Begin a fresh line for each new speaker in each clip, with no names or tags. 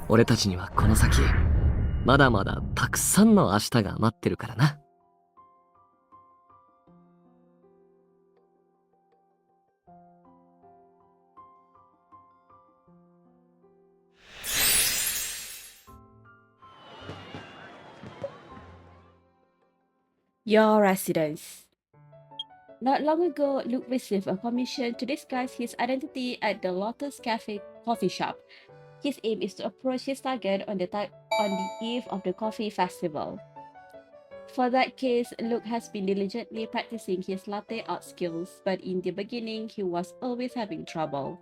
俺たちにはこの先、まだまだたくさんの明日が待ってるからな。
Your residence. Not long ago, Luke received a commission to disguise his identity at the Lotus Cafe coffee shop. His aim is to approach his target on the eve of the coffee festival. For that case, Luke has been diligently practicing his latte art skills, but in the beginning, he was always having trouble.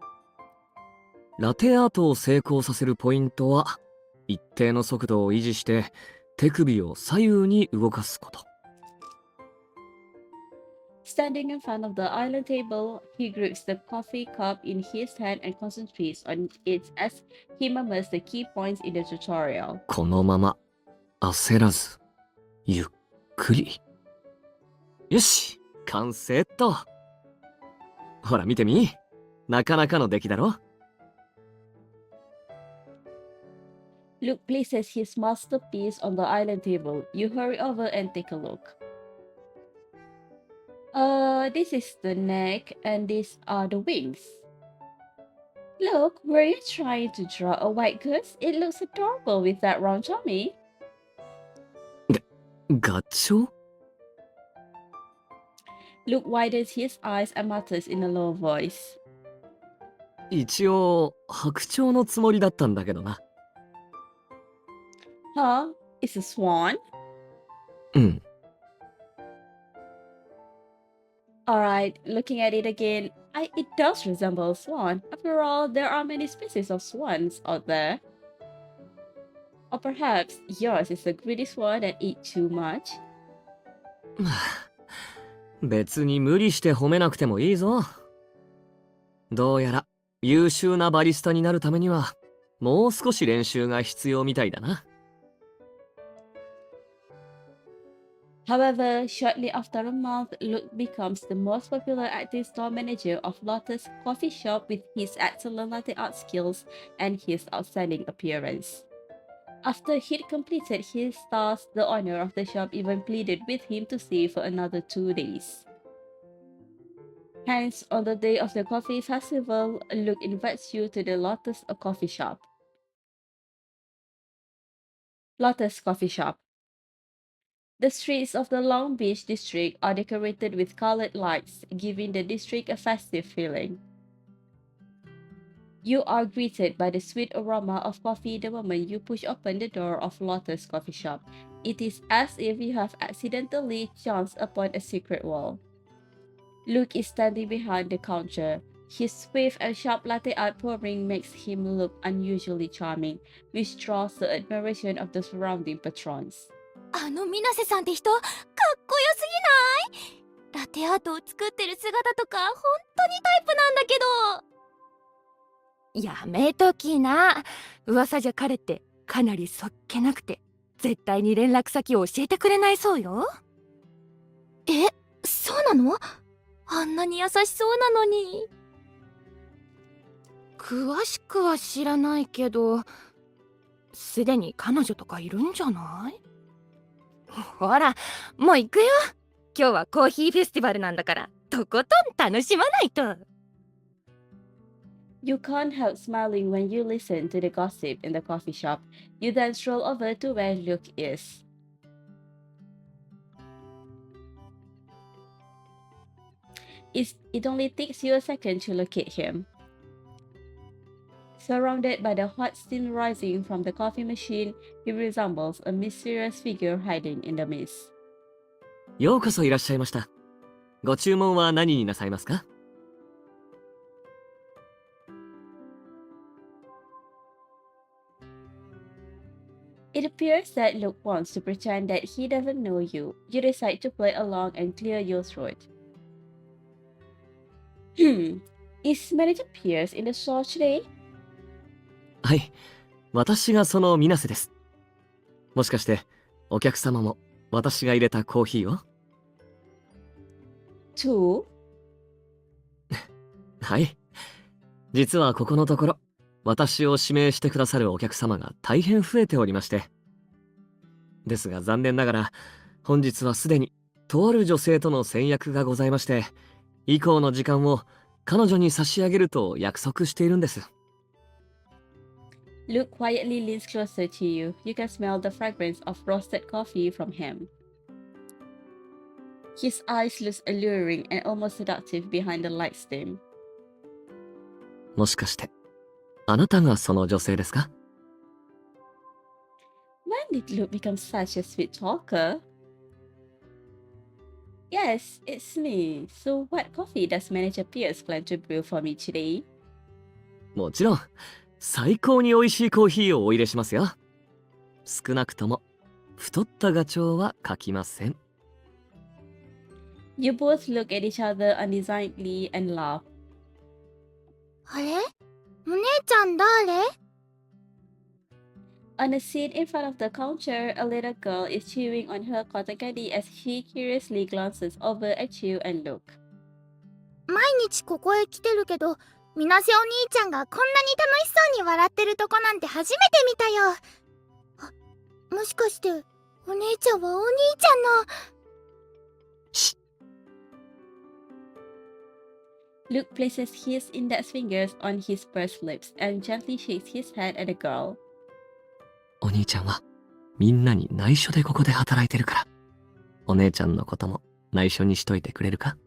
ラテアートを成功させるポイントは、一定の速度を維持して手首を左右に動かすこと。
Standing in front of the island table, he grips the coffee cup in his hand and concentrates on it as he murmurs the key points in the tutorial.
このまま焦らずゆっくり。よし、完成っと。ほら見てみ、なかなかの出来だろ。
Luke places his masterpiece on the island table. You hurry over and take a look. This is the neck and these are the wings. Look, were you trying to draw a white goose? It looks adorable with that round tummy.
ガチョウ？
Luke widens his eyes and mutters in a low voice.
一応白鳥のつもりだったんだけどな。
Huh? It's a swan?
うん。
Alright, looking at it again, it does resemble a swan. After all, there are many species of swans out there. Or perhaps yours is a greedy swan that eats too much?
別に無理して褒めなくてもいいぞ。どうやら優秀なバリスタになるためにはもう少し練習が必要みたいだな。
However, shortly after a month, Luke becomes the most popular active store manager of Lotus Coffee Shop with his excellent latte art skills and his outstanding appearance. After he'd completed his task, the owner of the shop even pleaded with him to stay for another 2 days. Hence, on the day of the coffee festival, Luke invites you to the Lotus Coffee Shop. Lotus Coffee Shop. The streets of the Long Beach district are decorated with colored lights, giving the district a festive feeling. You are greeted by the sweet aroma of coffee the moment you push open the door of Lotus Coffee Shop. It is as if you have accidentally chanced upon a secret wall. Luke is standing behind the counter. His swift and sharp latte art pouring makes him look unusually charming, which draws the admiration of the surrounding patrons.
あの水瀬さんって人かっこよすぎない？ラテアートを作ってる姿とか本当にタイプなんだけど。やめときな。噂じゃ彼ってかなりそっけなくて絶対に連絡先を教えてくれないそうよ。え、そうなの？あんなに優しそうなのに。詳しくは知らないけど、すでに彼女とかいるんじゃない？ほら、もう行くよ。今日はコーヒーフェスティバルなんだから、とことん楽しまないと。
You can't help smiling when you listen to the gossip in the coffee shop. You then stroll over to where Luke is. It only takes you a second to locate him. Surrounded by the hot steam rising from the coffee machine, he resembles a mysterious figure hiding in the mist.
ようこそいらっしゃいました。ご注文は何になさいますか？
It appears that Luke wants to pretend that he doesn't know you. You decide to play along and clear your throat. Is Manager Pierce in the store today?
はい、私がその水瀬です。もしかしてお客様も私が入れたコーヒーを？
Two?
はい。実はここのところ私を指名してくださるお客様が大変増えておりまして。ですが残念ながら、本日はすでにとある女性との先約がございまして、以降の時間を彼女に差し上げると約束しているんです。
Luke quietly leans closer to you. You can smell the fragrance of roasted coffee from him. His eyes look alluring and almost seductive behind the light stem.
もしかして、あなたがその女性ですか？
When did Luke become such a sweet talker? Yes, it's me. So what coffee does Manager Pierce plan to brew for me today?
もちろん、最高に美味しいコーヒーをお入れしますよ。少なくとも、太ったガチョウは書きません。
You both look at each other undesignedly and laugh.
あれお姉ちゃん誰？
On a seat in front of the counter, a little girl is chewing on her cotton candy as she curiously glances over at you and Luke.
毎日ここへ来てるけど、みなせお兄ちゃんがこんなに楽しそうに笑ってるとこなんて初めて見たよ。あ、もしかしてお姉ちゃんはお兄ちゃんの。
し
Luke places his index fingers on his pursed lips and gently shakes his head at the girl.
お兄ちゃんはみんなに内緒でここで働いてるから、お姉ちゃんのことも内緒にしといてくれるか？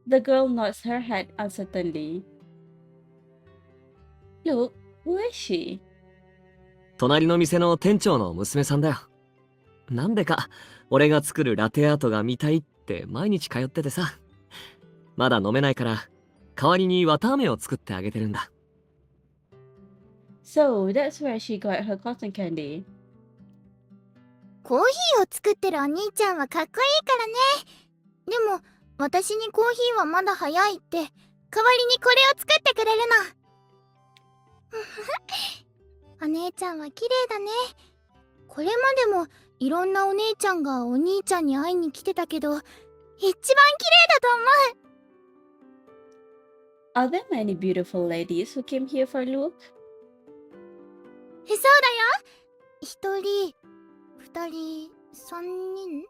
The girl nods her head uncertainly. Luke, who is she?
隣の店の店長の娘さんだよ。なんでか俺が作るラテアートが見たいって毎日通っててさ。まだ飲めないから代わりに綿飴を作ってあげてるんだ。
So that's where she got her cotton candy.
コーヒーを作ってるお兄ちゃんはかっこいいからね。でも私にコーヒーはまだ早いって、代わりにこれを作ってくれるの。お姉ちゃんは綺麗だね。これまでもいろんなお姉ちゃんがお兄ちゃんに会いに来てたけど、一番綺麗だと思う。
Are there many beautiful ladies who came here for Luke?
そうだよ。一人、二人、三人。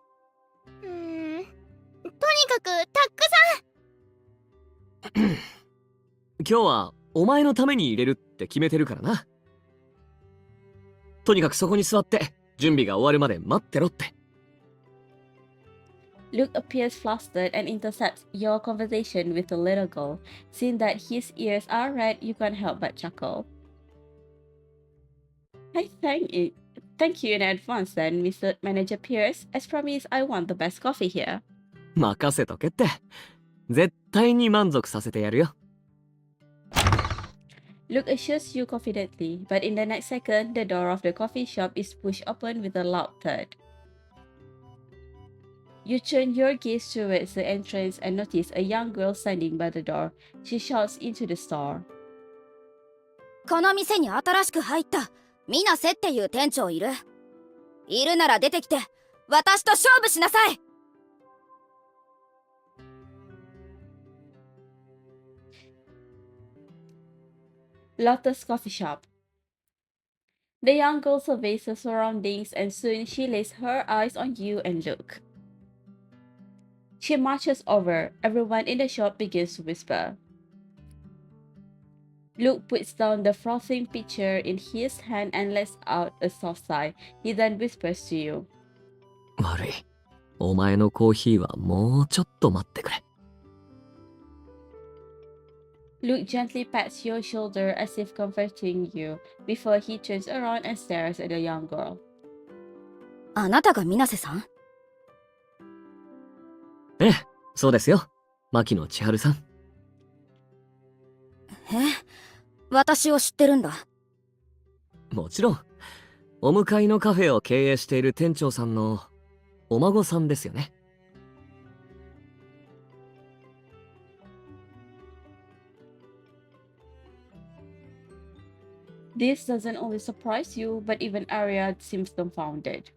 とにかくたくさん。
今日はお前のために入れるって決めてるからな。とにかくそこに座って準備が終わるまで待ってろって。
Luke appears flustered and intercepts your conversation with the little girl. Seeing that his ears are red, you can't help but chuckle. Thank you in advance then, Mr. Manager Pierce. As promised, I want the best coffee here.
任せとけって。絶対に満足させてやるよ。
Luke assures you confidently, but in the next second, the door of the coffee shop is pushed open with a loud thud. You turn your gaze towards the entrance and notice a young girl standing by the door. She shouts into the store.
この店に新しく入ったミナセっていう店長いる？いるなら出てきて私と勝負しなさい。
Lotta's coffee shop. The young girl surveys her surroundings and soon she lays her eyes on you and Luke. She marches over. Everyone in the shop begins to whisper. Luke puts down the frothing pitcher in his hand and lets out a soft sigh. He then whispers to you.
悪い。お前のコーヒーはもうちょっと待ってくれ。
Luke gently pats your shoulder as if comforting you before he turns around and stares at the young girl.
あなたがミナセさん？
ええ、そうですよ。牧野千春さん。
私を知ってるんだ。
もちろん。お向かいのカフェを経営している店長さんのお孫さんですよね。
This doesn't only surprise you, but even Arya seems dumbfounded.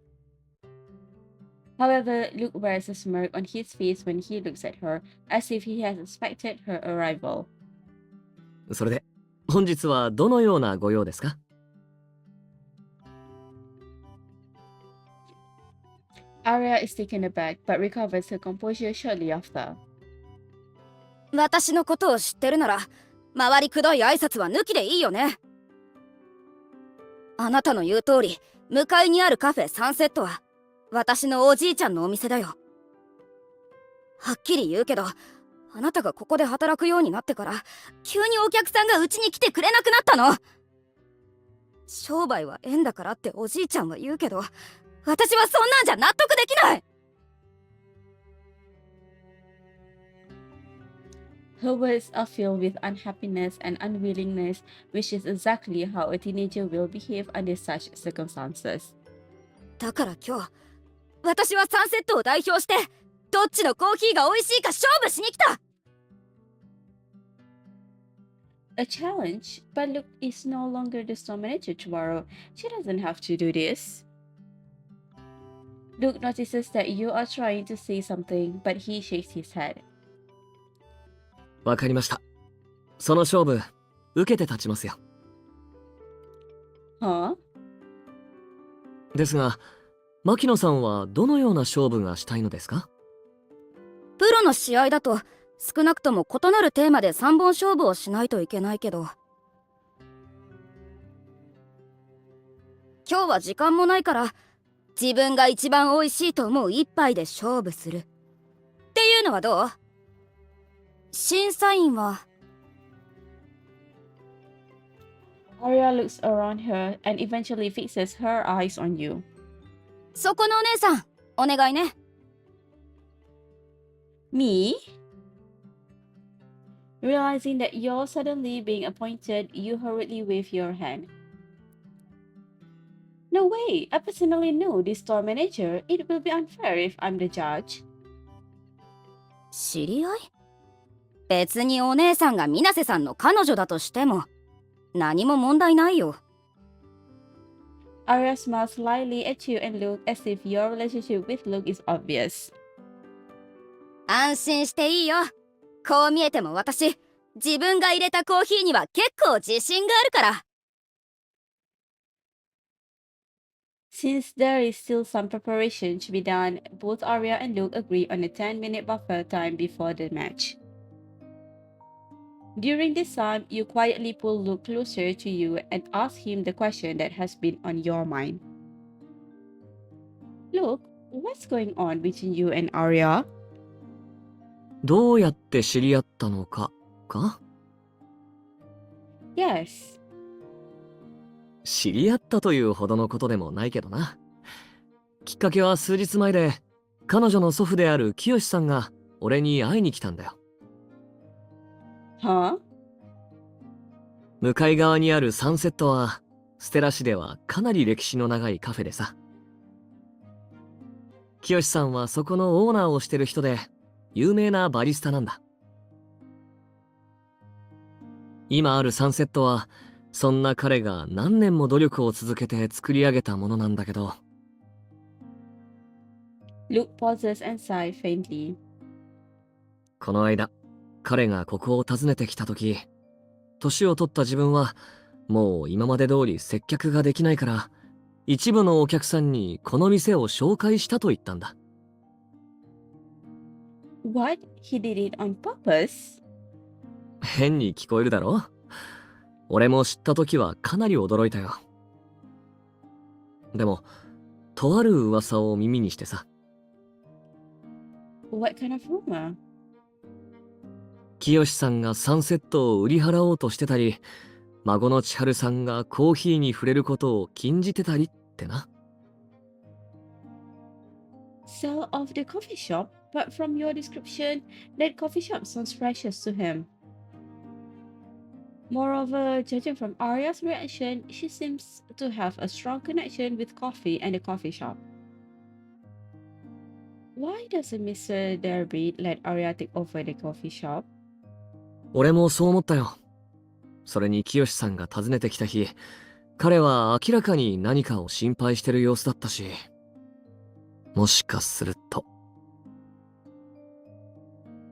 However, Luke wears a smirk on his face when he looks at her, as if he has expected her arrival.
それで、本日はどのようなご用ですか？
Arya is taken aback but recovers her composure shortly after.
私のことを知ってるなら回りくどい挨拶は抜きでいいよね。あなたの言う通り向かいにあるカフェサンセットは私のおじいちゃんのお店だよ。はっきり言うけど、あなたがここで働くようになってから急にお客さんがうちに来てくれなくなったの。商売は縁だからっておじいちゃんは言うけど、私はそんなんじゃ納得できない。
Her words are filled with unhappiness and unwillingness, which is exactly how a teenager will behave under such circumstances.
だから今日、私はサンセットを代表してどっちのコーヒーが美味しいか勝負しに来た。
A challenge, but Luke is no longer the store manager tomorrow. She doesn't have to do this. Luke notices that you are trying to say something, but he shakes his head.
わかりました。その勝負、受けて立ちますよ。
Huh?
ですが、牧野さんはどのような勝負がしたいのですか？
プロの試合だと少なくとも異なるテーマで3本勝負をしないといけないけど、今日は時間もないから自分が一番美味しいと思う一杯で勝負するっていうのはどう？審査員は。
Arya looks around her and eventually fixes her eyes on you.
そこのお姉さん、お願いね。
Me? Realizing that you're suddenly being appointed, you hurriedly wave your hand. No way! I personally know this store manager. It will be unfair if I'm the judge.
知り合い？別にお姉さんが水瀬さんの彼女だとしても何も問題ないよ。
Arya smiles slyly at you and Luke as if your relationship with Luke is obvious.
安心していいよ。こう見えても私、自分が入れたコーヒーには結構自信があるから。
Since there is still some preparation to be done, both Arya and Luke agree on a 10-minute buffer time before the match. During this time, you quietly pull Luke closer to you and ask him the question that has been on your mind. Luke, what's going on between you and Arya?
どうやって知り合ったのか、か？
Yes.
知り合ったというほどのことでもないけどな。きっかけは数日前で、彼女の祖父である清さんが俺に会いに来たんだよ。
Huh?
向かい側にあるサンセットは、ステラ市ではかなり歴史の長いカフェでさ。清さんはそこのオーナーをしてる人で、有名なバリスタなんだ。今あるサンセットは、そんな彼が何年も努力を続けて作り上げたものなんだけど。
Luke pauses and sighs faintly.
この間、彼がここを訪ねてきた時、年を取った自分は、もう今まで通り接客ができないから、一部のお客さんにこの店を紹介したと言ったんだ。
What? He did it on purpose?
変に聞こえるだろ？俺も知った時はかなり驚いたよ。でも、とある噂を耳にしてさ。
What kind of rumor?
清さんがサンセットを売り払おうとしてたり、孫の千春さんがコーヒーに触れることを禁じてたりってな。
Sell off the coffee shop? But from your description, that coffee shop sounds precious to him. Moreover, judging from Arya's reaction, she seems to have a strong connection with coffee and the coffee shop. Why doesn't Mr. Derby let Arya take over the coffee shop?
俺もそう思ったよ。それに清さんが訪ねてきた日、彼は明らかに何かを心配してる様子だったし、もしかすると。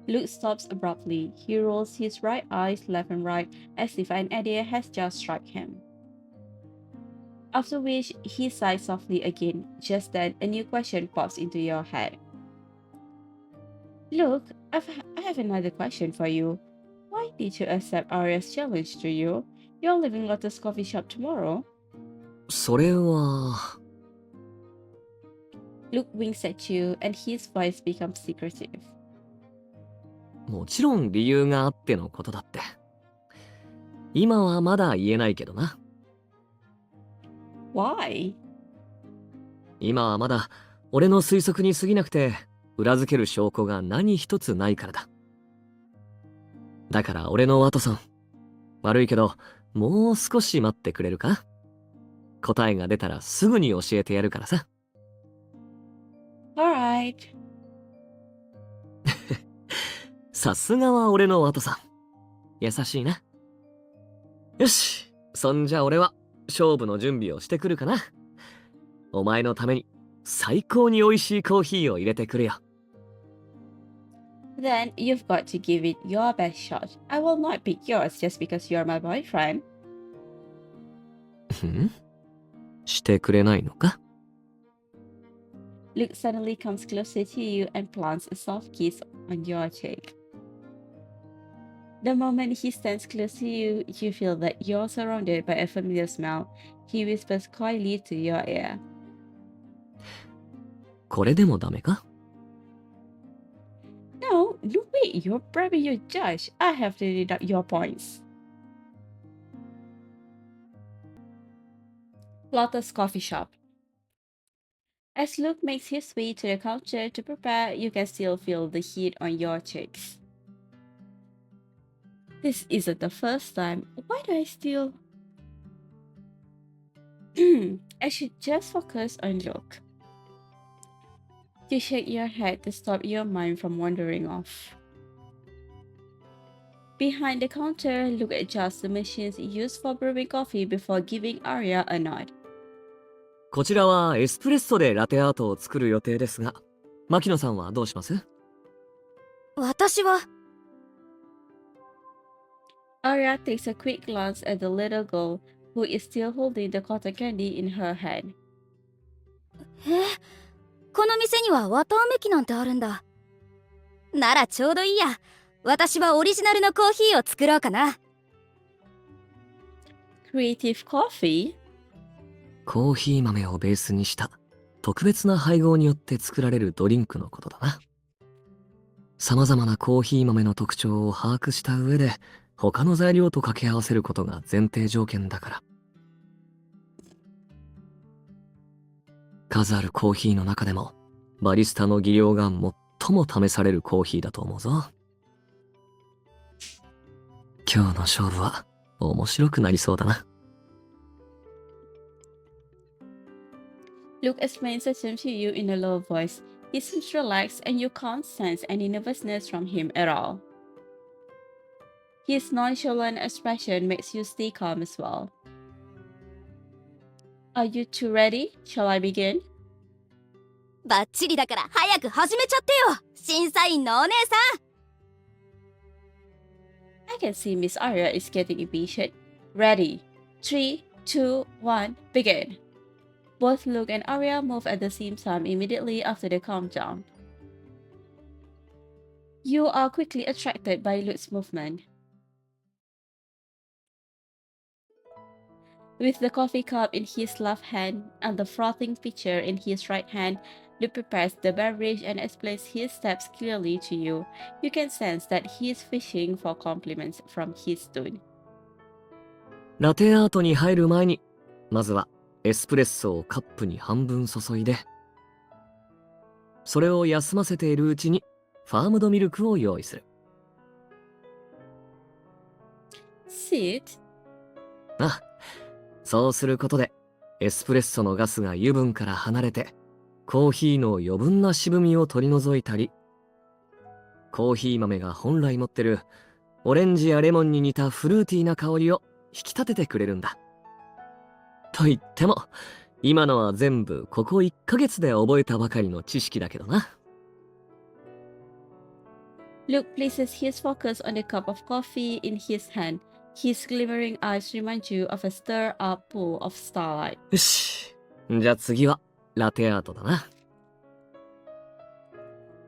Luke stops abruptly. He rolls his right eyes left and right as if an idea has just struck him. After which, he sighs softly again. Just then, a new question pops into your head. Luke, I have another question for you. Why did you accept Arya's challenge to you? You're leaving Lotus coffee shop tomorrow.
それは
Luke winks at you, and his voice becomes secretive.
もちろん理由があってのことだって。今はまだ言えないけどな。
Why?
今はまだ俺の推測に過ぎなくて、裏付ける証拠が何一つないからだ。だから俺のワトソン、悪いけど、もう少し待ってくれるか？答えが出たらすぐに教えてやるからさ。
Alright.
さすがは俺のワトさん。優しいな。よし、そんじゃ俺は勝負の準備をしてくるかな。お前のために最高に美味しいコーヒーを入れてくるよ。
Then you've got to give it your best shot. I will not pick yours just because you're my boyfriend.
ん？してくれないのか？
Luke suddenly comes closer to you and plants a soft kiss on your cheek. The moment he stands close to you, you feel that you're surrounded by a familiar smell. He whispers quietly to your ear.
これでもダメか？
No, Luke, wait, you're bribing your judge. I have to deduct your points. Lotus Coffee Shop. As Luke makes his way to the counter to prepare, you can still feel the heat on your cheeks. This isn't the first time. Why do I still... I should just focus on Luke. You shake your head to stop your mind from wandering off. Behind the counter, Luke adjusts the machines used for brewing coffee before giving Arya a nod.
こちらはエスプレッソでラテアートを作る予定ですが、牧野さんはどうします？
私は
Arya takes a quick glance at the little girl who is still holding the cotton candy in her hand.
この店には綿あめ機なんてあるんだ。ならちょうどいいや。私はオリジナルのコーヒーを作ろうかな。
Creative coffee?
コーヒー豆をベースにした特別な配合によって作られるドリンクのことだな。様々なコーヒー豆の特徴を把握した上で他の材料と掛け合わせることが前提条件だから。数あるコーヒーの中でもバリスタの技量が最も試されるコーヒーだと思うぞ。今日の勝負は面白くなりそうだな。
Luke explains the term to you in a low voice. He seems relaxed and you can't sense any nervousness from him at all. His nonchalant expression makes you stay calm as well. Are you two ready? Shall I begin?
バッチリだから早く始めちゃってよ。審査員のお姉さん。
I can see Miss Arya is getting impatient. Ready. 3, 2, 1, begin. Both Luke and Arya move at the same time immediately after the countdown. You are quickly attracted by Luke's movement. With the coffee cup in his left hand and the frothing pitcher in his right hand, Luke prepares the beverage and explains his steps clearly to you. You can sense that he is fishing for compliments from his tone.
ラテアートに入る前に、まずはエスプレッソをカップに半分注いで、それを休ませているうちにファームドミルクを用意する。
Sit?
あ、そうすることでエスプレッソのガスが油分から離れてコーヒーの余分な渋みを取り除いたり、コーヒー豆が本来持ってるオレンジやレモンに似たフルーティーな香りを引き立ててくれるんだ。と言っても今のは全部ここ1ヶ月で覚えたばかりの知識だけどな。
Luke places his focus on the cup of coffee in his hand. His glimmering eyes remind you of a stir-up pool of starlight.
よし。じゃあ次は、ラテアートだな。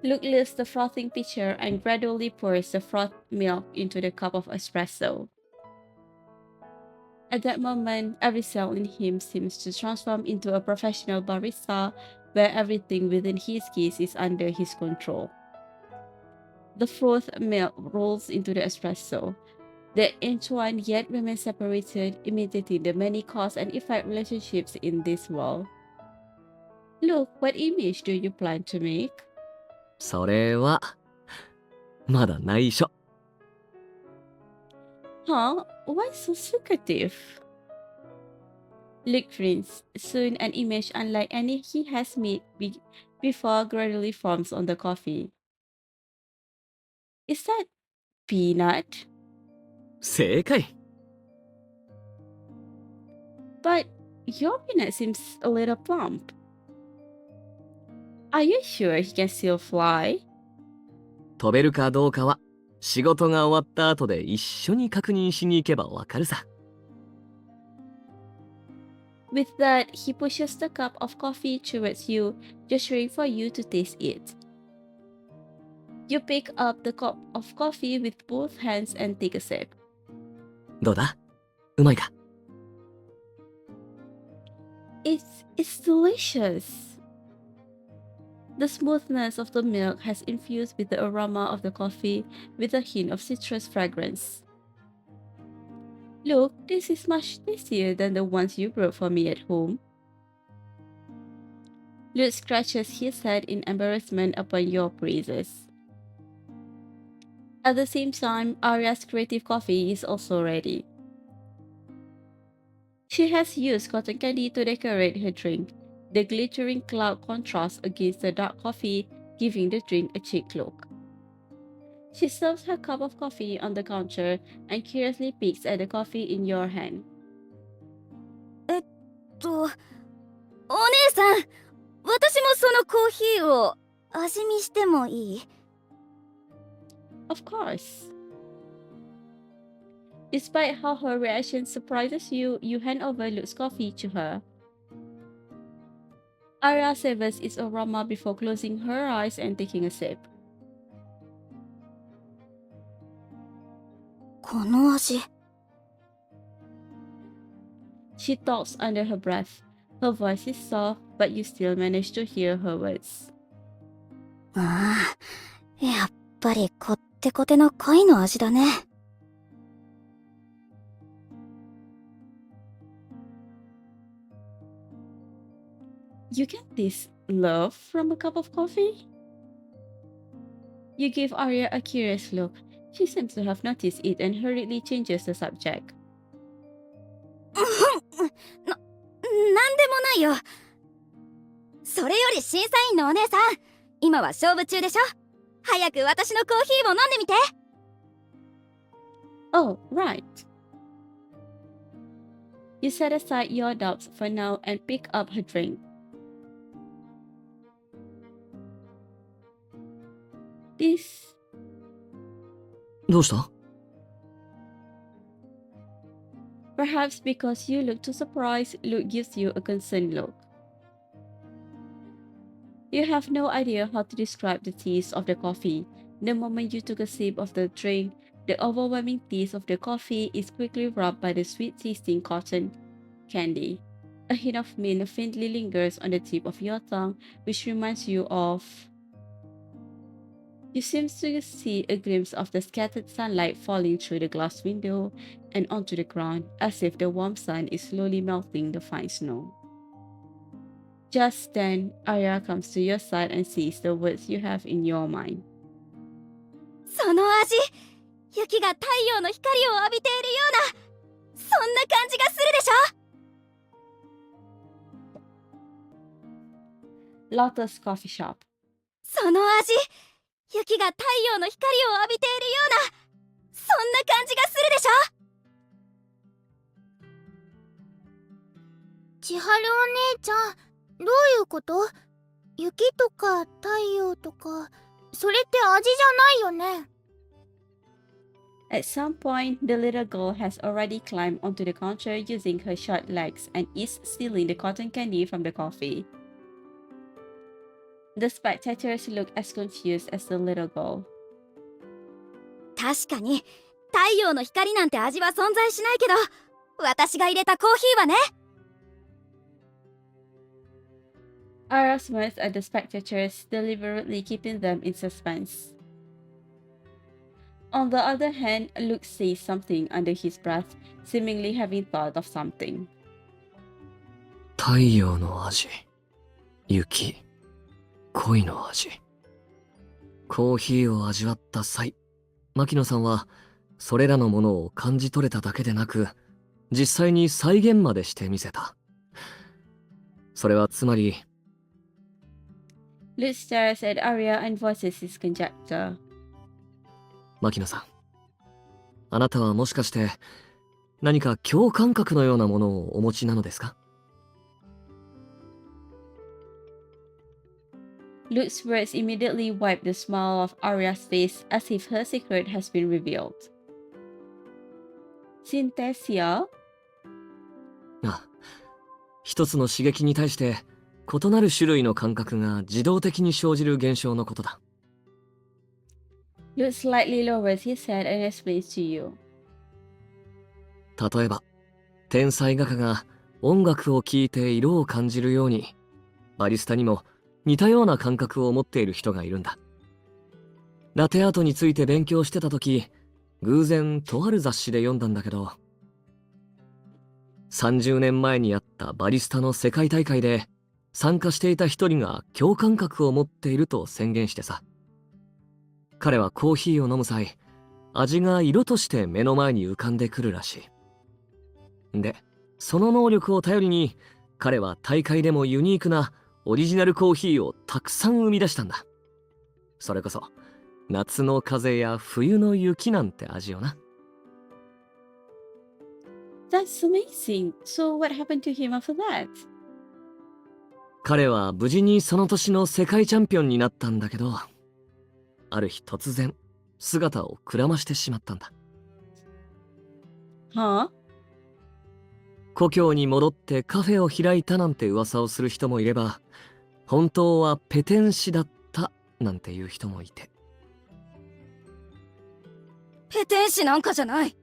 Luke lifts the frothing pitcher and gradually pours the frothed milk into the cup of espresso. At that moment, every cell in him seems to transform into a professional barista where everything within his keys is under his control. The frothed milk rolls into the espresso. They entwine yet remain separated, imitating the many cause and effect relationships in this world. Luke, what image do you plan to make?
それは、まだ内緒。
Huh? Why so secretive? Luke grins. Soon an image unlike any he has made before gradually forms on the coffee. Is that peanut?
正解。
But your peanut seems a little plump. Are you sure he can still fly?
飛べるかどうかは、仕事が終わった後で一緒に確認しに行けばわかるさ。
With that, he pushes the cup of coffee towards you, gesturing for you to taste it. You pick up the cup of coffee with both hands and take a sip.
どうだ？うまいか？
It's delicious. The smoothness of the milk has infused with the aroma of the coffee with a hint of citrus fragrance. Look, this is much tastier than the ones you brought for me at home. Luke scratches his head in embarrassment upon your praises. At the same time, Arya's creative coffee is also ready. She has used cotton candy to decorate her drink. The glittering cloud contrasts against the dark coffee, giving the drink a chic look. She serves her cup of coffee on the counter and curiously picks at the coffee in your hand.
お姉さん、私もそのコーヒーを味見してもいい？
Of course. Despite how her reaction surprises you, you hand over Luke's coffee to her. Arya savors its aroma before closing her eyes and taking a sip.
この味。
She talks under her breath. Her voice is soft, but you still manage to hear her words.
ああ、やっぱりこってこての貝の味だね。
You get this love from a cup of coffee? You give Arya a curious look. She seems to have noticed it and hurriedly changes the subject.
なんでもないよ。それより審査員のお姉さん、今は勝負中でしょ？早く私のコーヒーを飲んでみて。
Oh, right. You set aside your doubts for now and pick up her drink. This...
どうした？
Perhaps because you look too surprised, Luke gives you a concerned look. You have no idea how to describe the taste of the coffee. The moment you took a sip of the drink, the overwhelming taste of the coffee is quickly robbed by the sweet-tasting cotton candy. A hint of mint faintly lingers on the tip of your tongue, which reminds you of... You seem to see a glimpse of the scattered sunlight falling through the glass window and onto the ground, as if the warm sun is slowly melting the fine snow. Just then, Arya comes to your side and says the words you have in your mind.
その味、雪が太陽の光を浴びているような、そんな感じがするでしょ？
Lotus Coffee Shop.
その味、雪が太陽の光を浴びているような、そんな感じがするでしょ？
千春お姉ちゃん、どういうこと？雪とか太陽とかそれって味じゃないよね。
At some point, the little girl has already climbed onto the counter using her short legs and is stealing the cotton candy from the coffee. The spectators look as confused as the little girl.
確かに太陽の光なんて味は存在しないけど、私が入れたコーヒーはね。
Ara smirks at the spectators, deliberately keeping them in suspense. On the other hand, Luke says something under his breath, seemingly having thought of something.
太陽の味、雪、恋の味。コーヒーを味わった際、牧野さんはそれらのものを感じ取れただけでなく、実際に再現までしてみせた。それはつまり、
Luke stares at Arya and voices his conjecture.
牧野さん、あなたはもしかして何か共感覚のようなものをお持ちなのですか？
Luke's words immediately wipe the smile off Arya's face as if her secret has been revealed. Synthesia?
あ、一つの刺激に対して異なる種類の感覚が自動的に生じる現象のことだ。
Luke slightly lowers his head and explains to you.
例えば、天才画家が音楽を聴いて色を感じるように、バリスタにも似たような感覚を持っている人がいるんだ。ラテアートについて勉強してた時、偶然とある雑誌で読んだんだけど、30年前にあったバリスタの世界大会で参加していた一人が共感覚を持っていると宣言してさ。彼はコーヒーを飲む際、味が色として目の前に浮かんでくるらしい。で、その能力を頼りに、彼は大会でもユニークなオリジナルコーヒーをたくさん生み出したんだ。それこそ、夏の風や冬の雪なんて味よな。
That's amazing. So what happened to him after that?
彼は無事にその年の世界チャンピオンになったんだけど、ある日突然、姿をくらましてしまったんだ。
Huh?
故郷に戻ってカフェを開いたなんて噂をする人もいれば、本当はペテン師だったなんていう人もいて。
ペテン師なんかじゃない。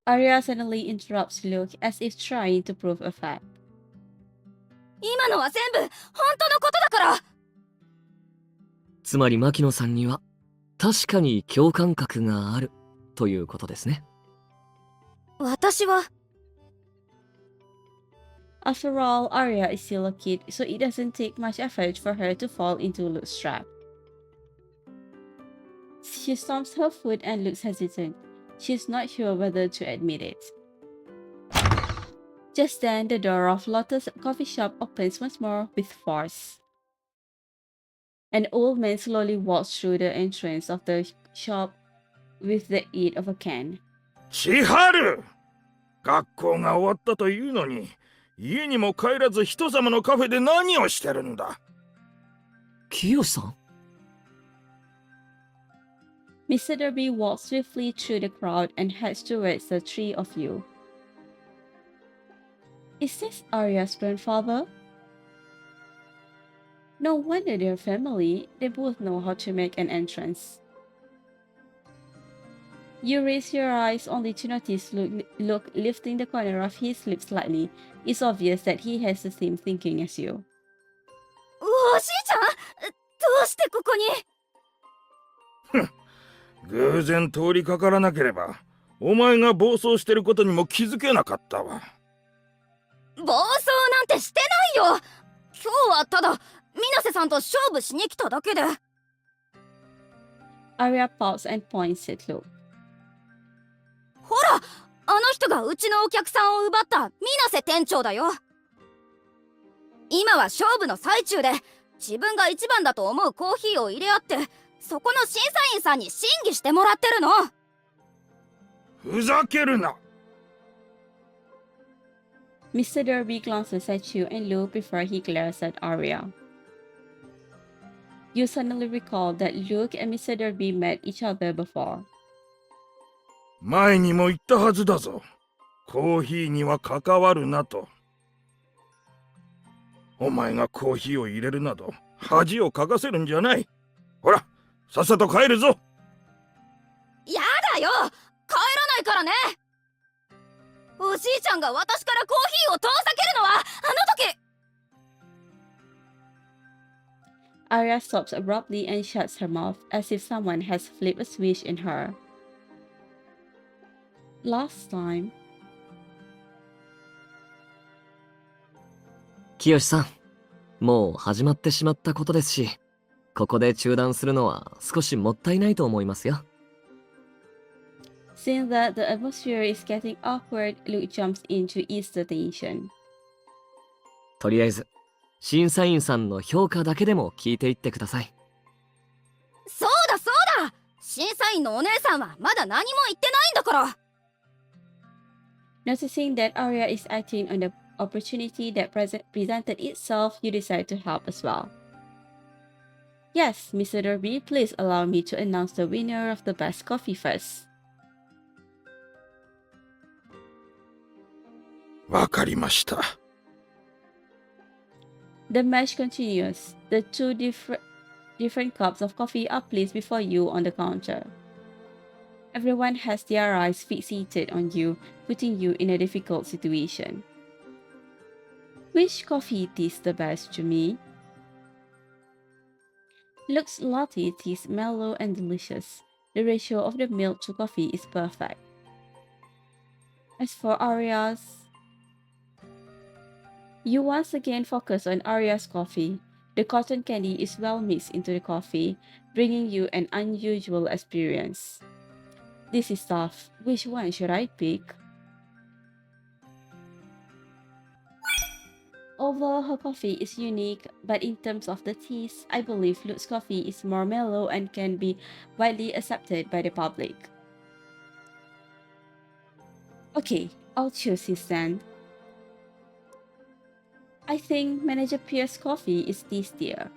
Arya suddenly interrupts Luke as if trying to prove a fact.
今のは全部本当のことだから。
つまり牧野さんには確かに共感覚があるということですね。
私は
After all, Arya is still a kid, so it doesn't take much effort for her to fall into Luke's trap. She stomps her foot and looks hesitant. She's not sure whether to admit it. Just then, the door of Lotta's coffee shop opens once more with force. An old man slowly walks through the entrance of the shop with the aid of a can.
千春、学校が終わったというのに家にも帰らず人様のカフェで何をしてるんだ。
清さん？
Mr. Derby walks swiftly through the crowd and heads towards the three of you. Is this Arya's grandfather? No wonder they're family. They both know how to make an entrance. You raise your eyes only to notice Luke lifting the corner of his lips slightly. It's obvious that he has the same thinking as you.
おじいちゃん、どうしてここに。
偶然通りかからなければお前が暴走してることにも気づけなかったわ。
暴走なんてしてないよ。今日はただ水瀬さんと勝負しに来ただけで。
Arya pauses and points at Luke.
ほら、あの人がうちのお客さんを奪った水瀬店長だよ。今は勝負の最中で自分が一番だと思うコーヒーを入れ合ってそこの審査員さんに審議してもらってるの。
ふざけるな。
Mr. Derby glances at you and Luke before he glares at Arya. You suddenly recall that Luke and Mr. Derby met each other before.
前にも言ったはずだぞ。コーヒーには関わるなと。お前がコーヒーを入れるなど恥をかかせるんじゃない。ほら、さっさと帰るぞ。
やだよ、帰らないからね。おじいちゃんが私からコーヒーを遠ざけるのはあの時。
Arya stops abruptly and shuts her mouth as if someone has flipped a switch in her. Last time.
清さん、もう始まってしまったことですし、ここで中断するのは少しもったいないと思いますよ。
Seeing that the atmosphere is getting awkward, Luke jumps in to ease the tension.
とりあえず、審査員さんの評価だけでも聞いていってください。
そうだそうだ、審査員のお姉さんはまだ何も言ってないんだから。
Noticing that Arya is acting on the opportunity that presented itself, you decide to help as well. Yes, Mr. Derby, please allow me to announce the winner of the best coffee first.
わかりました。
The match continues. The two different cups of coffee are placed before you on the counter. Everyone has their eyes fixated on you, putting you in a difficult situation. Which coffee tastes the best to me? Luke's latte tastes mellow and delicious. The ratio of the milk to coffee is perfect. As for Arya's, you once again focus on Arya's coffee. The cotton candy is well mixed into the coffee, bringing you an unusual experience. This is tough. Which one should I pick? Although her coffee is unique, but in terms of the taste, I believe Luke's coffee is more mellow and can be widely accepted by the public. Okay, I'll choose his then. I think Manager Pierce's coffee is tastier.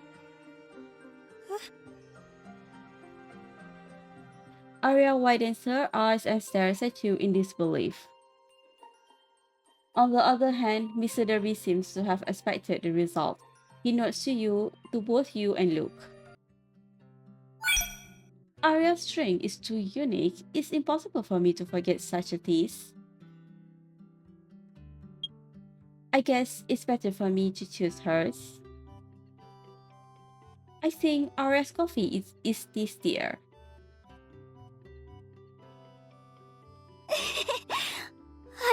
Arya widens her eyes and stares at you in disbelief. On the other hand, Mr. Derby seems to have expected the result. He nods to both you and Luke. Arya's drink is too unique. It's impossible for me to forget such a taste. I guess it's better for me to choose hers. I think Arya's coffee is tastier.
あ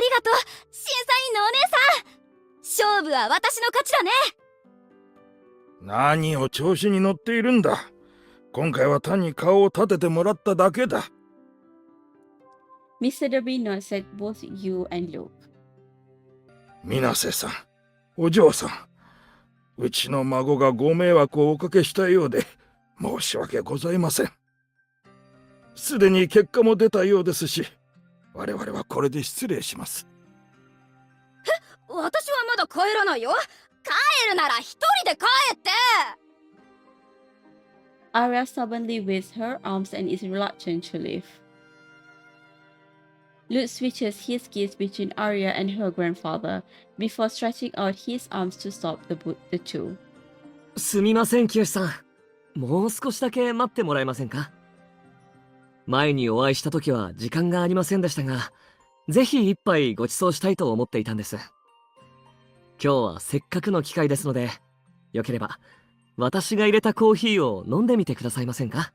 りがとう、審査員のお姉さん。勝負は私の勝ちだね。
何を調子に乗っているんだ。今回は単に顔を立ててもらっただけだ。
Mr. Derby nods at both you and Luke.
水瀬さん、お嬢さん、うちの孫がご迷惑をおかけしたようで申し訳ございません。すでに結果も出たようですし、我々はこれで失礼します。
私はまだ帰らないよ。帰るなら一人で帰って。
Arya stubbornly waves her arms and is reluctant to leave. Luke switches his gaze between Arya and her grandfather before stretching out his arms to stop the two.
すみません、清さん。もう少しだけ待ってもらえませんか？前にお会いした時は時間がありませんでしたが、ぜひ一杯ご馳走したいと思っていたんです。今日はせっかくの機会ですので、よければ私が入れたコーヒーを飲んでみてくださいませんか？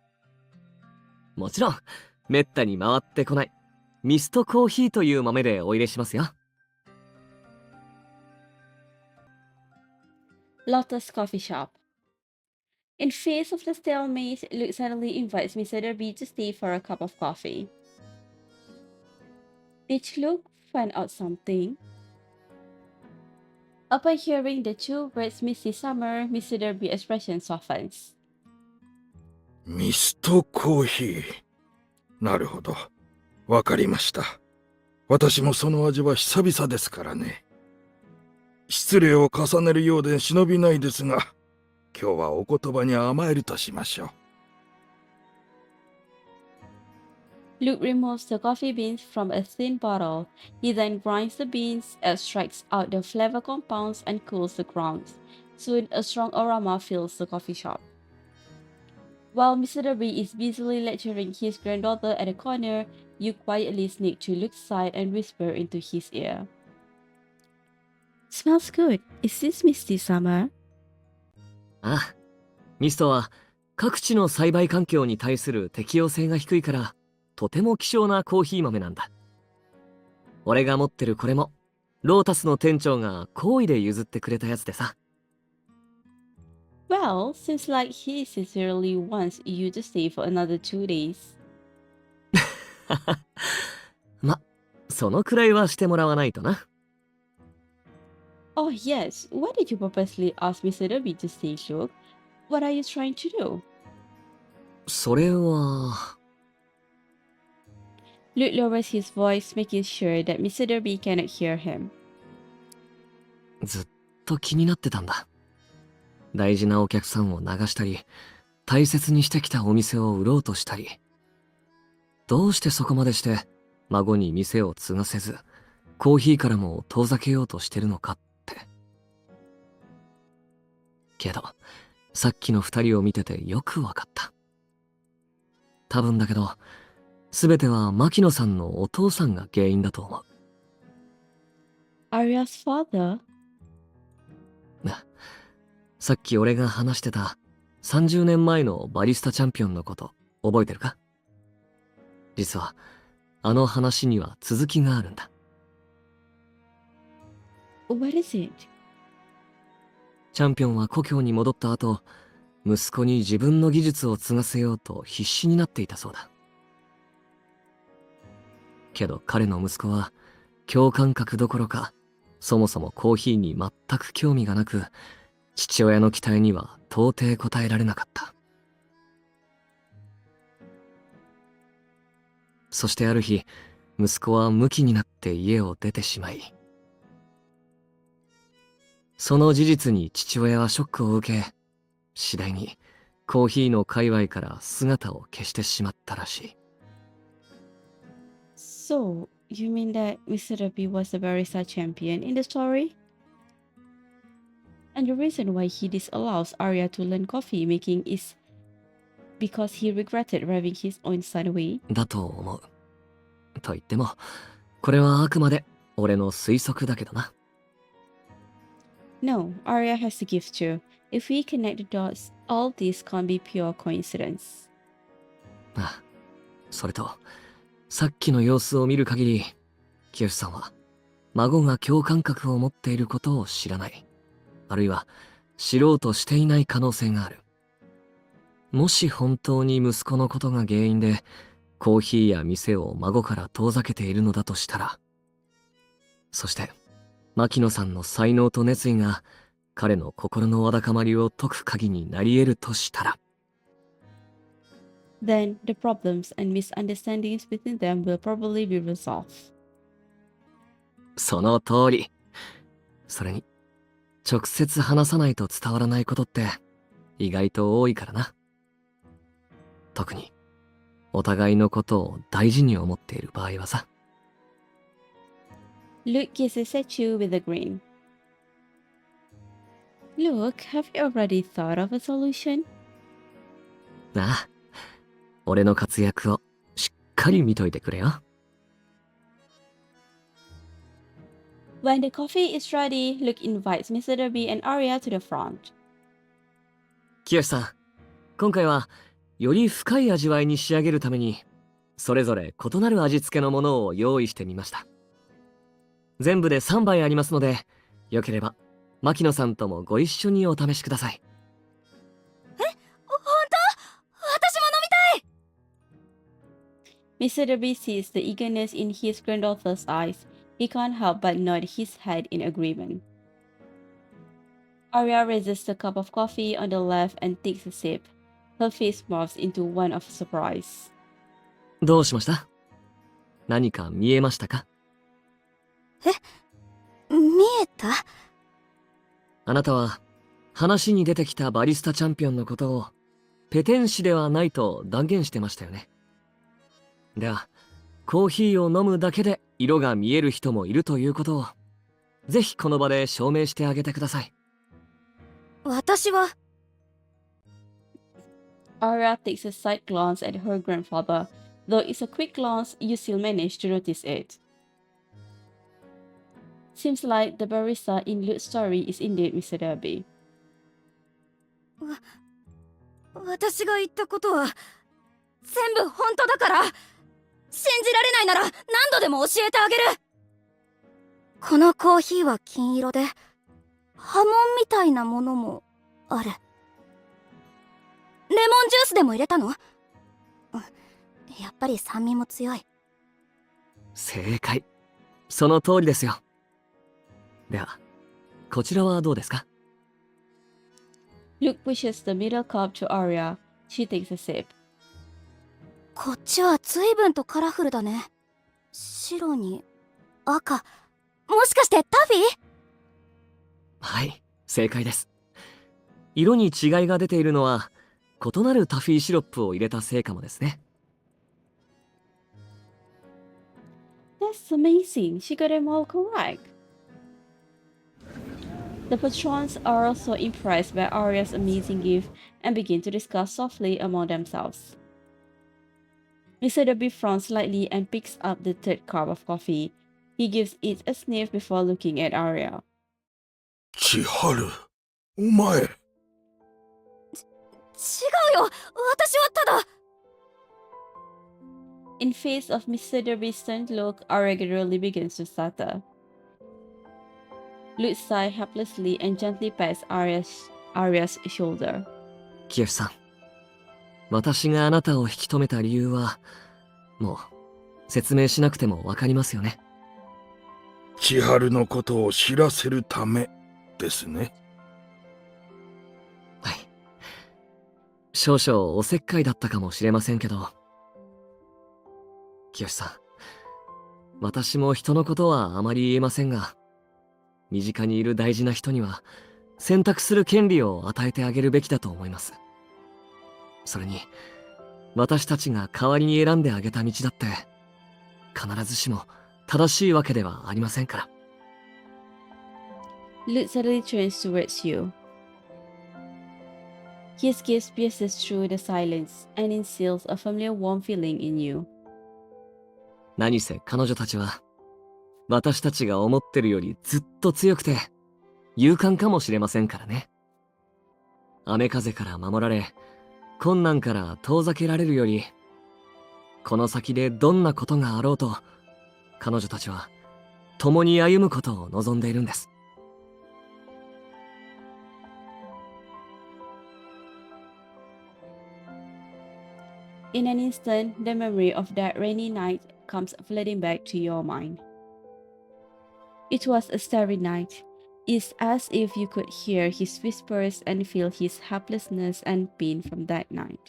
もちろん、めったに回ってこないミストコーヒーという豆でお入れしますよ。
Lotus Coffee Shop. In face of the stalemate, Luke suddenly invites Mr. Derby to stay for a cup of coffee. Did Luke find out something? Upon hearing the two words Misty Summer, Mr. Derby's expression softens.
ミストコーヒー。なるほど。わかりました。私もその味は久々ですからね。失礼を重ねるようで忍びないですが、今日はお言葉に甘えるとしましょう。
Luke removes the coffee beans from a thin bottle. He then grinds the beans, extracts out the flavor compounds, and cools the grounds. Soon, a strong aroma fills the coffee shop. While Mr. B is busily lecturing his granddaughter at a corner, you quietly sneak to Luke's side and whisper into his ear. Smells good. Is this Misty Summer?
ああ、ミストは各地の栽培環境に対する適応性が低いから、とても希少なコーヒー豆なんだ。俺が持ってるこれも、ロータスの店長が好意で譲ってくれたやつでさ。
Well, seems like he sincerely wants you to stay for another 2 days.
ま、そのくらいはしてもらわないとな。
Oh yes, why did you purposely ask Mr. B to stay, Luke? What are you trying to do?
それは。
Luke lowers his voice, making sure that Mr. B cannot hear him.
ずっと気になってたんだ。大事なお客さんを流したり、大切にしてきたお店を売ろうとしたり。どうしてそこまでして孫に店を継がせず、コーヒーからも遠ざけようとしてるのかって。けど、さっきの二人を見ててよくわかった。多分だけど、すべては牧野さんのお父さんが原因だと思う。
Arya's father?
さっき俺が話してた30年前のバリスタチャンピオンのこと覚えてるか？実はあの話には続きがあるんだ。
What is it?
チャンピオンは故郷に戻った後、息子に自分の技術を継がせようと必死になっていたそうだ。けど彼の息子は共感覚どころか、そもそもコーヒーに全く興味がなく、父親の期待には到底応えられなかった。そしてある日、息子はムキになって家を出てしまい、その事実に父親はショックを受け、次第にコーヒーの界隈から姿を消してしまったらしい。
So, you mean that Mr. B was the barista champion in the story? And the reason why he disallows Arya to learn coffee making is because he regretted driving his own son away?
だと思う。と言っても、これはあくまで俺の推測だけどな。
No, Arya has the gift too. If we connect the dots, all this can't be pure coincidence.
ああ、それと、さっきの様子を見る限り、清さんは孫が共感覚を持っていることを知らない。あるいは知ろうとしていない可能性がある。もし本当に息子のことが原因でコーヒーや店を孫から遠ざけているのだとしたら、そして牧野さんの才能と熱意が彼の心のわだかまりを解く鍵になり得るとしたら、
Then the problems and misunderstandings between them will probably be resolved.
その通り。それに直接話さないと伝わらないことって意外と多いからな。特にお互いのことを大事に思っている場合はさ。
Luke kisses at you with a grin. Luke, have you already thought of a solution?
ああ、俺の活躍をしっかり見といてくれよ。
When the coffee is ready, Luke invites Mr. B and Arya to the front.
清さん、今回はより深い味わいに仕上げるために、それぞれ異なる味付けのものを用意してみました。全部で3杯ありますので、よければ牧野さんともご一緒にお試しください。
本当？私も飲みたい！
Mr. B sees the eagerness in his granddaughter's eyes. He can't help but nod his head in agreement. Arya raises the cup of coffee on the left and takes a sip. Her face morphs into one of surprise.
どうしました？何か見えましたか？
見えた？
あなたは話に出てきたバリスタチャンピオンのことをペテン師ではないと断言してましたよね。では、コーヒーを飲むだけで色が見える人もいるということを、ぜひこの場で証明してあげてください。
私は
Arya takes a side glance at her grandfather. Though it's a quick glance, you still manage to notice it. Seems like the barista in Luke's story is indeed Mr. Derby.
私が言ったことは全部本当だから、信じられないなら何度でも教えてあげる。このコーヒーは金色で波紋みたいなものもある。レモンジュースでも入れたの？やっぱり酸味も強い。
正解。その通りですよ。では、こちらはどうですか？
Luke pushes the middle cup to Arya. She takes a sip.
こっちは随分とカラフルだね。白に赤。もしかしてタフィー？
はい、正解です。色に違いが出ているのは、異なるタフィーシロップを入れたせいかもですね。
That's amazing. She got them all correct. The patrons are also impressed by Arya's amazing gift and begin to discuss softly among themselves. Mr. Derby frowns slightly and picks up the third cup of coffee. He gives it a sniff before looking at Arya.
千春、お前。
違うよ。私はただ。
In face of Mr. Derby's stunned look, Arya gradually begins to stutter. Luke sighs helplessly and gently pats Arya's shoulder.
清さん、私があなたを引き止めた理由は、もう説明しなくてもわかりますよね。
千春のことを知らせるためですね。
はい。少々おせっかいだったかもしれませんけど、清さん、私も人のことはあまり言えませんが、身近にいる大事な人には選択する権利を与えてあげるべきだと思います。それに、私たちが代わりに選んであげた道だって、必ずしも正しいわけではありませんから。
Luke suddenly turns towards you. His gaze pierces through the silence and instills a familiar warm feeling in you.
何せ彼女たちは、私たちが思ってるよりずっと強くて、勇敢かもしれませんからね。雨風から守られ、困難から遠ざけられるより、この先でどんなことがあろうと、彼女たちは共に歩むことを望んでいるんです。
In an instant, the memory of that rainy night comes flooding back to your mind. It was a starry night. It's as if you could hear his whispers and feel his helplessness and pain from that night.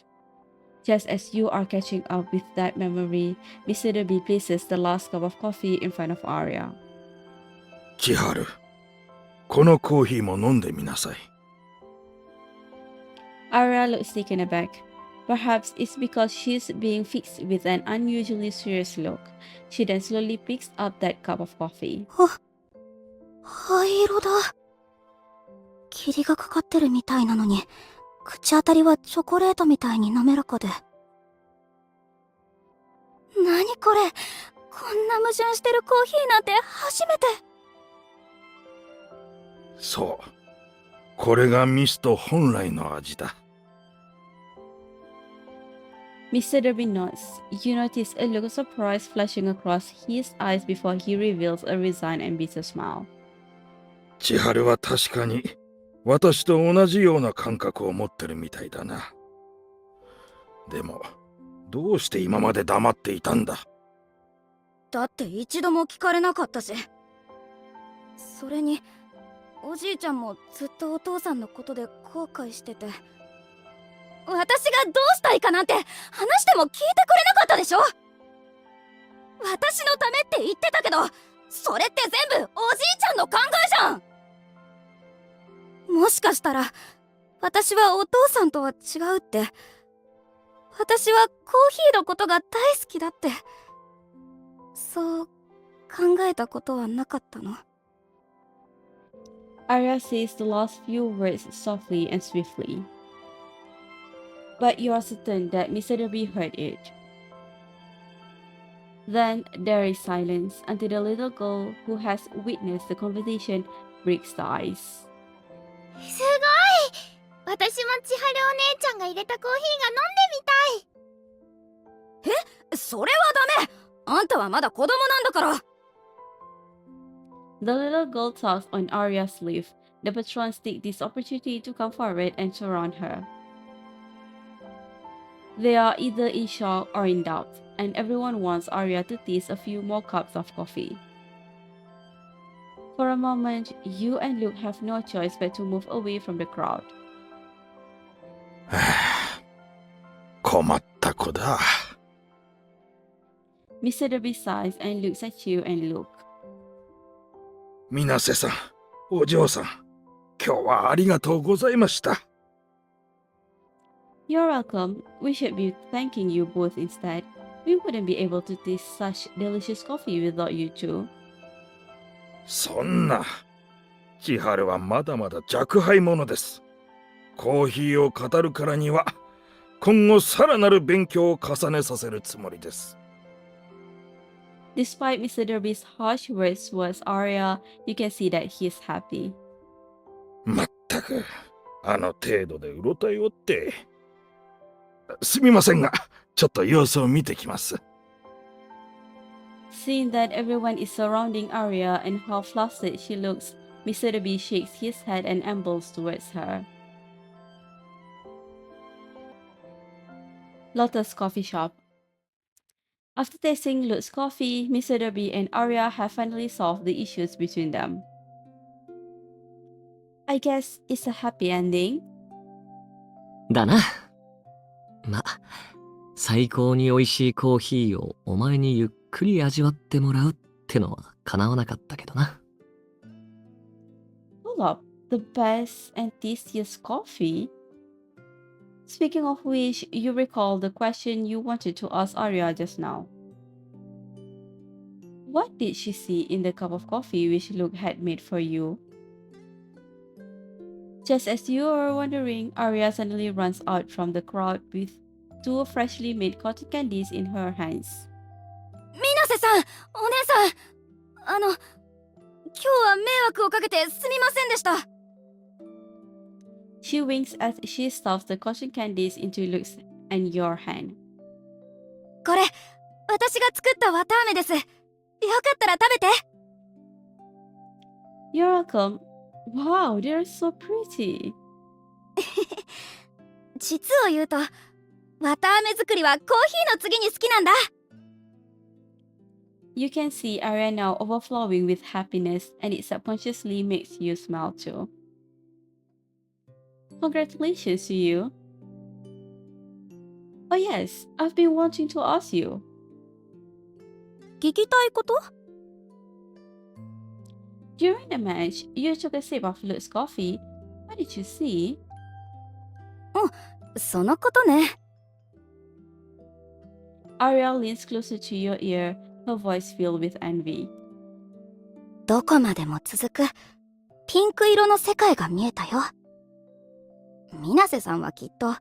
Just as you are catching up with that memory, Mr. Derby places the last cup of coffee in front of Arya.
千春、このコーヒーも飲んでみなさい。
Arya looks taken aback. Perhaps it's because she's being fixed with an unusually serious look. She then slowly picks up that cup of coffee.
灰色だ。霧がかかってるみたいなのに、口当たりはチョコレートみたいに滑らかで。なにこれ、こんな矛盾してるコーヒーなんて初めて。
そう。これがミスト本来の味だ。
Mr. Derby nods. You notice a look of surprise flashing across his eyes before he reveals a resigned and bitter smile.
千春は確かに私と同じような感覚を持ってるみたいだな。でも、どうして今まで黙っていたんだ？
だって一度も聞かれなかったし。それに、おじいちゃんもずっとお父さんのことで後悔してて。私がどうしたいかなんて話しても聞いてくれなかったでしょ。私のためって言ってたけど、それって全部おじいちゃんの考えじゃん。もしかしたら私はお父さんとは違うって、私はコーヒーのことが大好きだって、そう考えたことはなかったの。
Arya says the last few words softly and swiftly. But you are certain that Mr. Derby heard it. Then there is silence until the little girl who has witnessed the conversation breaks the ice.
すごい。私も千春お姉ちゃんが入れたコーヒーが飲んでみたい。
それはダメ。あんたはまだ子供なんだから。
The little girl tugs on Arya's sleeve. The patrons take this opportunity to come forward and surround her. They are either in shock or in doubt, and everyone wants Arya to taste a few more cups of coffee. For a moment, you and Luke have no choice but to move away from the crowd.
困った子だ。
Mr. Derby sighs and looks at you and Luke.
水瀬さん、お嬢さん、今日はありがとうございました。
You're welcome. We should be thanking you both instead. We wouldn't be able to taste such delicious coffee without you two.
そんな、千春はまだまだ若輩者です。コーヒーを語るからには、今後さらなる勉強を重ねさせるつもりです。
Despite Mr. Derby's harsh words towards Arya, you can see that he is happy.
まったく、あの程度でうろたえおって。すみませんが、ちょっと様子を見てきます。
Seeing that everyone is surrounding Arya and how flustered she looks, Mr. Derby shakes his head and ambles towards her. Lotta's coffee shop. After tasting Luke's coffee, Mr. Derby and Arya have finally solved the issues between them. I guess it's a happy ending.
だな。ま、最高に美味しいコーヒーをお前にゆっくり味わってもらうってのは叶わなかったけどな。
Hold up, the best and tastiest coffee? Speaking of which, you recall the question you wanted to ask Arya just now. What did she see in the cup of coffee which Luke had made for you? Just as you were wondering, Arya suddenly runs out from the crowd with two freshly made cotton candies in her hands.
水瀬さん、お姉さん、今日は迷惑をかけてすみませんでした。
She winks as she stuffs the cotton candies into Luke's and your hand.
これ、私が作った綿あめです。よかったら食べて。
You're welcome. Wow, they're so pretty.
実を言うと、綿あめ作りはコーヒーの次に好きなんだ。
You can see Arya now overflowing with happiness, and it subconsciously makes you smile too. Congratulations to you. Oh yes, I've been wanting to ask you.
聞きたいこと？
During the match, you took a sip of Luke's coffee. What did you see?
そのことね。
Arya leans closer to your ear, her voice filled with envy.
どこまでも続くピンク色の世界が見えたよ。水瀬さんはきっと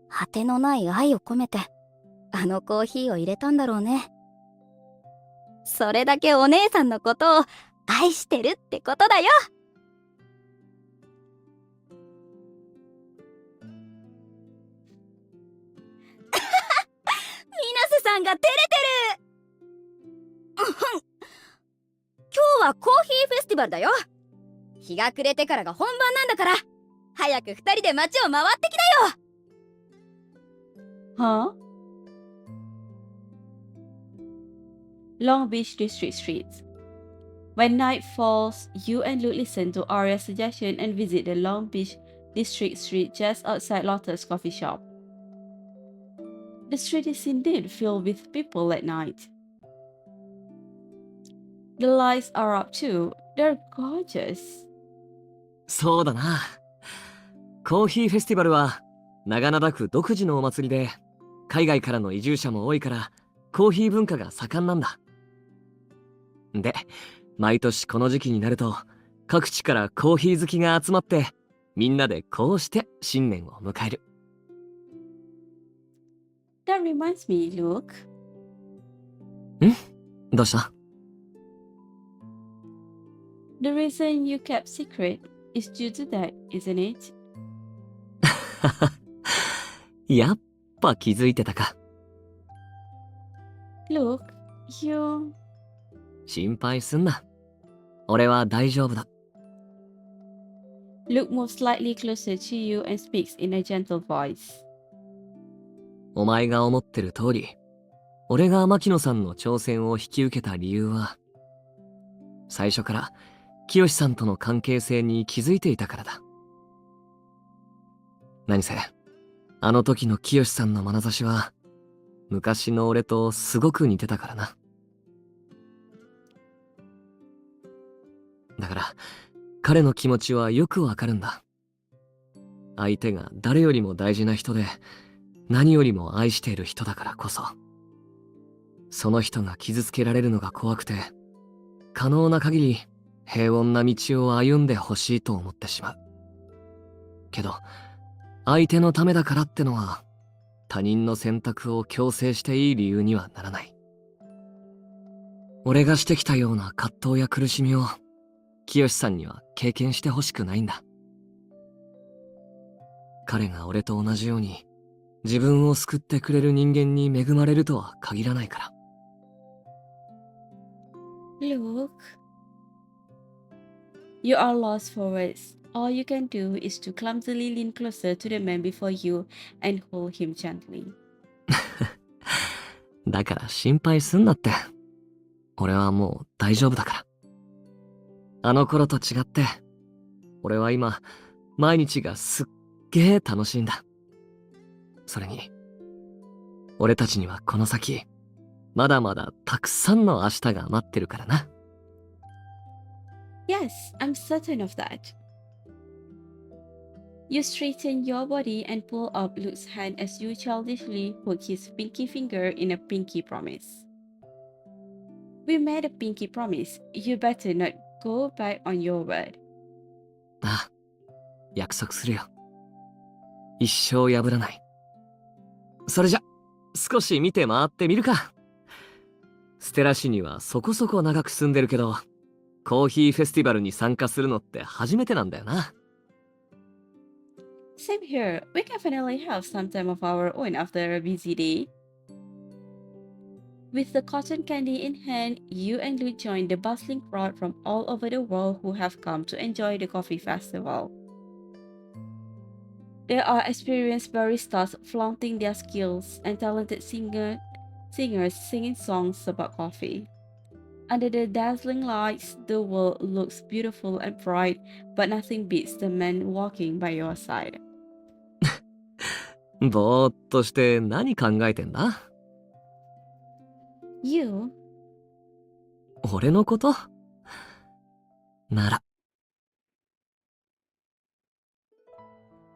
果てのない愛を込めてあのコーヒーを入れたんだろうね。それだけお姉さんのことを愛してるってことだよ。水瀬さんが照れてる。今日はコーヒーフェスティバルだよ。日が暮れてからが本番なんだから、早く2人で街を回ってきなよ。
Huh? Long Beach District Streets. When night falls, you and Luke listen to Arya's suggestion and visit the Long Beach District Street just outside Lotta's coffee shop. The street is indeed filled with people at night. The lights are up too. They're gorgeous.
そうだな。コーヒーフェスティバルは長灘区独自のお祭りで、海外からの移住者も多いからコーヒー文化が盛んなんだ。で、毎年この時期になると各地からコーヒー好きが集まって、みんなでこうして新年を迎える。
That reminds me, Luke.
どうした？
The reason you kept secret is due to that, isn't it?
やっぱ気づいてたか。
Luke, you.
心配すんな。俺は大丈夫だ。
Luke moves slightly closer to you and speaks in a gentle voice.
お前が思ってる通り、俺が牧野さんの挑戦を引き受けた理由は、最初から清さんとの関係性に気づいていたからだ。何せ、あの時の清さんの眼差しは、昔の俺とすごく似てたからな。だから、彼の気持ちはよくわかるんだ。相手が誰よりも大事な人で、何よりも愛している人だからこそ、その人が傷つけられるのが怖くて、可能な限り平穏な道を歩んでほしいと思ってしまう。けど、相手のためだからってのは、他人の選択を強制していい理由にはならない。俺がしてきたような葛藤や苦しみを、清さんには経験してほしくないんだ。彼が俺と同じように、自分を救ってくれる人間に恵まれるとは限らないから。
Luke, you are lost for words. All you can do is to clumsily lean closer to the man before you and hold him gently.
だから心配すんなって。俺はもう大丈夫だから。あの頃と違って、俺は今、毎日がすっげー楽しいんだ。それに、俺たちにはこの先、まだまだたくさんの明日が待ってるからな。
Yes, I'm certain of that. You straighten your body and pull up Luke's hand as you childishly hook his pinky finger in a pinky promise. We made a pinky promise. You better not go back on your word.
ああ、約束するよ。一生破らない。それじゃ、少し見て回ってみるか。ステラ市にはそこそこ長く住んでるけど、コーヒーフェスティバルに参加するのって初めてなんだよな。
Same here. We can finally have some time of our own after a busy day. With the cotton candy in hand, you and Luke join the bustling crowd from all over the world who have come to enjoy the coffee festival. There are experienced baristas flaunting their skills and talented singers singing songs about coffee. Under the dazzling lights, the world looks beautiful and bright, but nothing beats the man walking by your side.
ぼーっとして何考えてんだ？
You?
俺のこと？なら。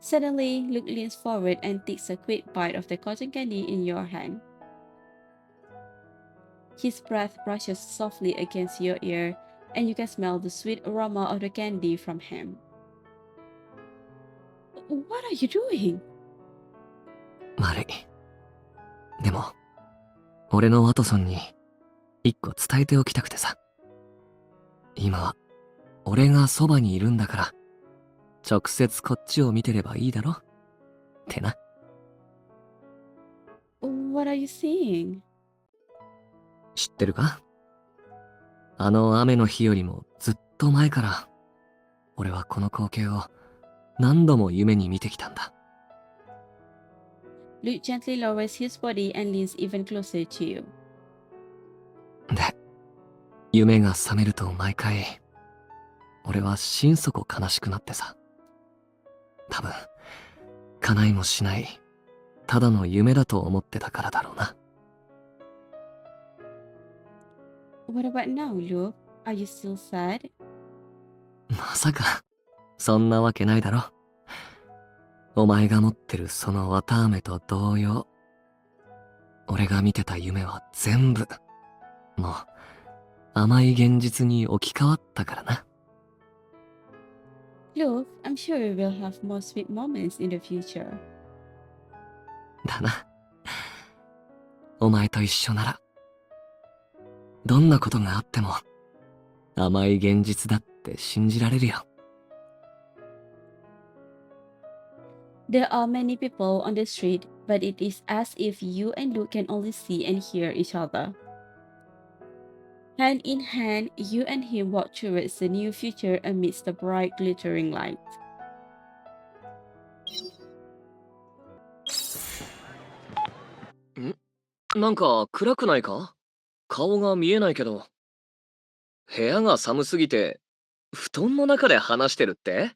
Suddenly, Luke leans forward and takes a quick bite of the cotton candy in your hand. His breath brushes softly against your ear, and you can smell the sweet aroma of the candy from him. What are you doing?
悪い。でも、俺のワトソンに一個伝えておきたくてさ。今は俺がそばにいるんだから、直接こっちを見てればいいだろってな。
What are you saying?
知ってるか？あの雨の日よりもずっと前から、俺はこの光景を何度も夢に見てきたんだ。
Luke gently lowers his body and leans even closer to you.
で、夢が覚めると毎回、俺は心底悲しくなってさ。多分、叶いもしない、ただの夢だと思ってたからだろうな。
What about now, Luke? Are you still sad?
まさか、そんなわけないだろ。お前が持ってるその綿あめと同様、俺が見てた夢は全部、もう、甘い現実に置き換わったからな。
Look, I'm sure we will have more sweet moments in the future.
だな。お前と一緒なら、どんなことがあっても、甘い現実だって信じられるよ。
There are many people on the street, but it is as if you and Luke can only see and hear each other. Hand in hand, you and him walk towards the new future amidst the bright, glittering light.
なんか暗くないか？顔が見えないけど。部屋が寒すぎて、布団の中で話してるって？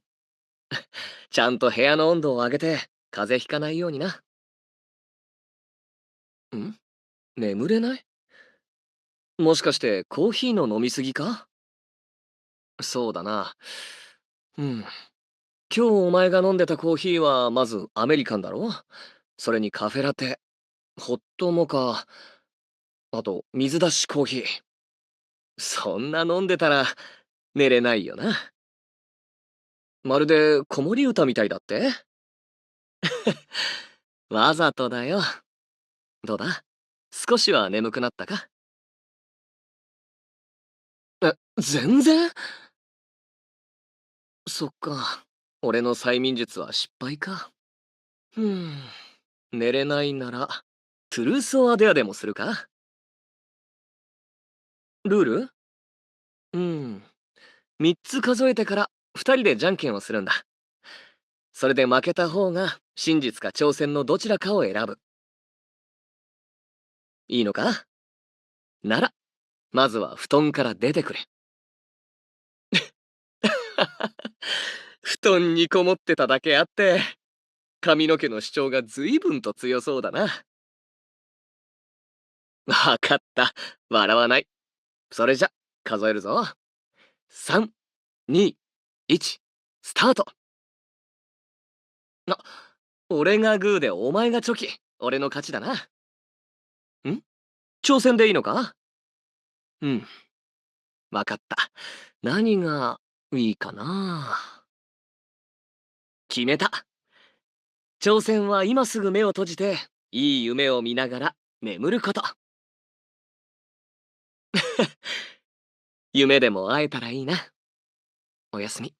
ちゃんと部屋の温度を上げて、風邪ひかないようにな。眠れない？もしかしてコーヒーの飲みすぎか？そうだな。今日お前が飲んでたコーヒーはまずアメリカンだろ？それにカフェラテ、ホットモカ、あと水出しコーヒー。そんな飲んでたら寝れないよな。まるで子守歌みたいだって？わざとだよ。どうだ？少しは眠くなったか？全然？そっか。俺の催眠術は失敗か。寝れないなら、トゥルースオアデアでもするか？ルール？3つ数えてから2人でじゃんけんをするんだ。それで負けた方が真実か挑戦のどちらかを選ぶ。いいのか？なら、まずは布団から出てくれ。布団にこもってただけあって、髪の毛の主張が随分と強そうだな。わかった。笑わない。それじゃ、数えるぞ。3、2、1、スタート。俺がグーでお前がチョキ。俺の勝ちだな。挑戦でいいのか？わかった。何がいいかな。決めた。挑戦は今すぐ目を閉じて、いい夢を見ながら眠ること。夢でも会えたらいいな。おやすみ。